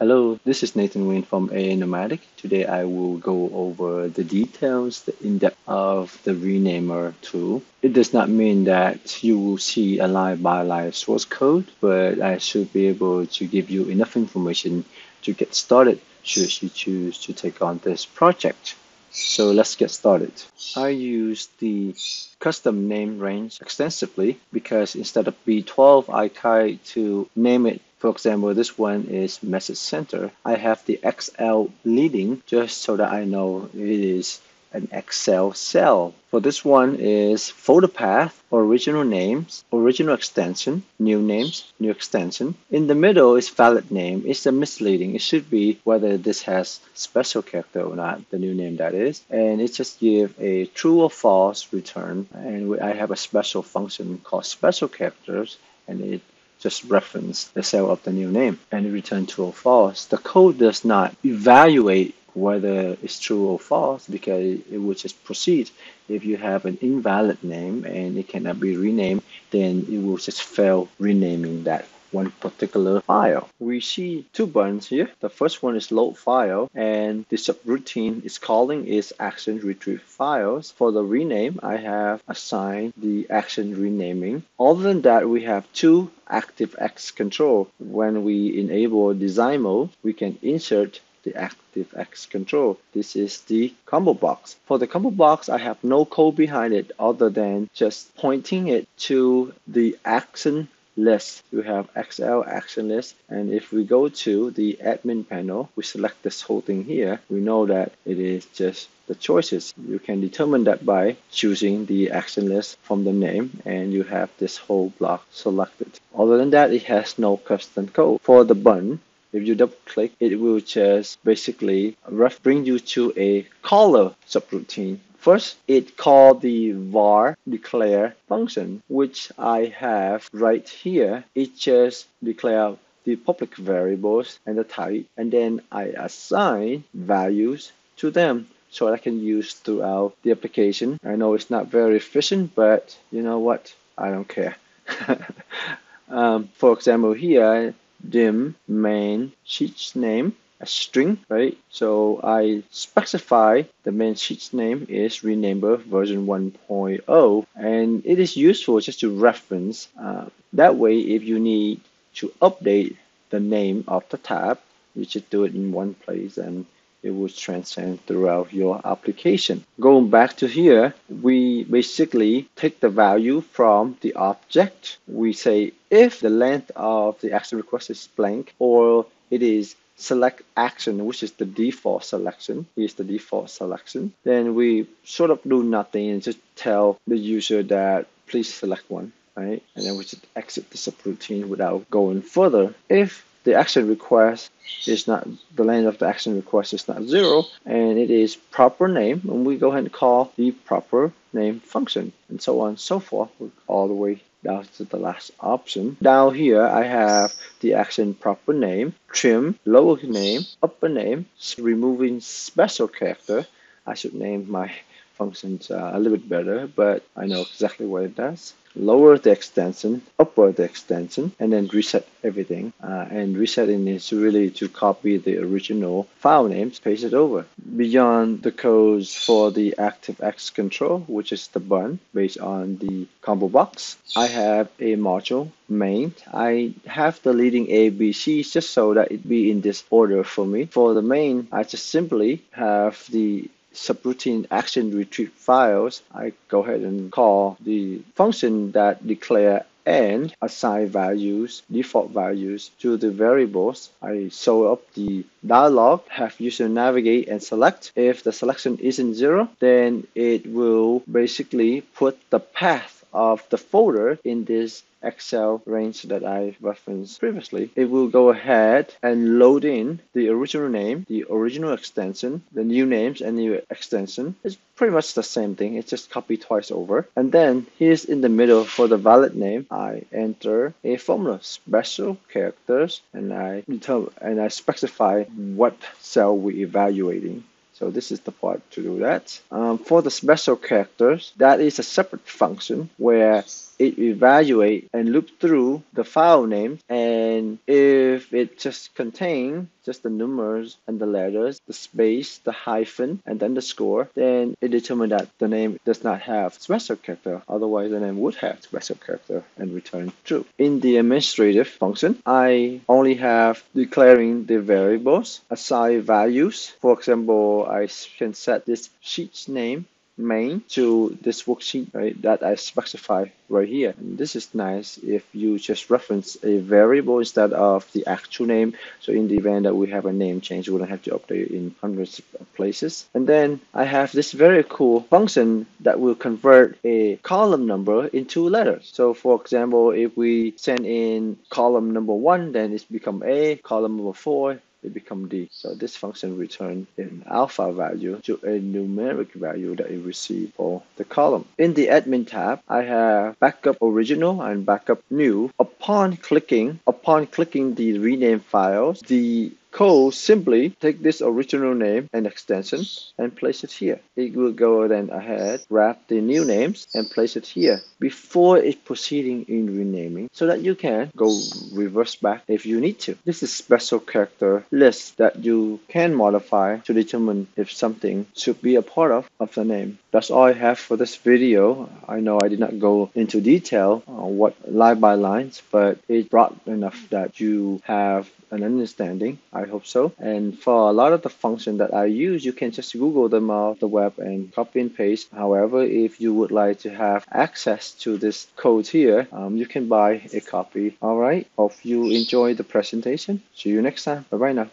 Hello, this is Nathan Wayne from Inomatic. Today I will go over the details, the in-depth of the renamer tool. It does not mean that you will see a line-by-line source code, but I should be able to give you enough information to get started should you choose to take on this project. So let's get started. I use the custom name range extensively because instead of B12, I try to name it. For example, this one is message center. I have the XL leading just so that I know it is an Excel cell. For this one is folder path, original names, original extension, new names, new extension. In the middle is valid name. It's a misleading. It should be whether this has special character or not, the new name that is. And it just give a true or false return. And I have a special function called special characters, and it just reference the cell of the new name and return true or false. The code does not evaluate whether it's true or false because it will just proceed. If you have an invalid name and it cannot be renamed, then it will just fail renaming that one particular file. We see two buttons here. The first one is load file, and the subroutine is calling is action retrieve files. For the rename, I have assigned the action renaming. Other than that, we have two ActiveX control. When we enable design mode, we can insert the ActiveX control. This is the combo box. For the combo box, I have no code behind it other than just pointing it to the action list. We have Excel action list, and if we go to the admin panel, we select this whole thing here, we know that it is just the choices. You can determine that by choosing the action list from the name, and you have this whole block selected. Other than that, it has no custom code. For the button, if you double click, it will just basically bring you to a caller subroutine. First, it called the var declare function, which I have right here. It just declares the public variables and the type, and then I assign values to them so I can use throughout the application. I know it's not very efficient, but you know what? I don't care. For example, here, dim main sheet's name, a string, right? So I specify the main sheet's name is renamer version 1.0, and it is useful just to reference. That way, if you need to update the name of the tab, you should do it in one place and it will transcend throughout your application. Going back to here, we basically take the value from the object. We say if the length of the action request is blank, or it is select action, which is the default selection. Here's the default selection. Then we sort of do nothing and just tell the user that please select one, right? And then we just exit the subroutine without going further. If the action request is not, the length of the action request is not 0, and it is proper name, and we go ahead and call the proper name function, and so on and so forth, all the way down to the last option. Down here, I have the action proper name, trim, lower name, upper name, removing special character. I should name my functions a little bit better, but I know exactly what it does. Lower the extension, upper the extension, and then reset everything. And resetting is really to copy the original file names, paste it over. Beyond the codes for the ActiveX control, which is the button based on the combo box, I have a module main. I have the leading A, B, C just so that it be in this order for me. For the main, I just simply have the subroutine action retrieve files. I go ahead and call the function that declare and assign values, default values to the variables. I show up the dialog, have user navigate and select. If the selection isn't 0, then it will basically put the path of the folder in this Excel range that I referenced previously. It will go ahead and load in the original name, the original extension, the new names and new extension. It's pretty much the same thing. It's just copied twice over. And then here's in the middle for the valid name, I enter a formula, special characters, and I specify what cell we're evaluating. So this is the part to do that. For the special characters, that is a separate function where it evaluate and loop through the file name, and if it just contain just the numbers and the letters, the space, the hyphen, and then the score, then it determines that the name does not have special character. Otherwise, the name would have special character and return true. In the administrative function, I only have declaring the variables, assign values. For example, I can set this sheet's name main to this worksheet, right, that I specify right here. And this is nice if you just reference a variable instead of the actual name. So in the event that we have a name change, we don't have to update it in hundreds of places. And then I have this very cool function that will convert a column number into letters. So for example, if we send in column number 1, then it's become A, column number 4, it become D. So this function returns an alpha value to a numeric value that it received for the column. In the admin tab, I have backup original and backup new. Upon clicking the rename files, the code simply take this original name and extension and place it here. It will go then ahead, grab the new names and place it here before it proceeding in renaming, so that you can go reverse back if you need to. This is special character list that you can modify to determine if something should be a part of the name. That's all I have for this video. I know I did not go into detail on what line by lines, but it brought enough that you have an understanding. I hope so. And for a lot of the functions that I use, you can just Google them off the web and copy and paste. However, if you would like to have access to this code here, you can buy a copy. All right. Hope you enjoy the presentation. See you next time. Bye bye now.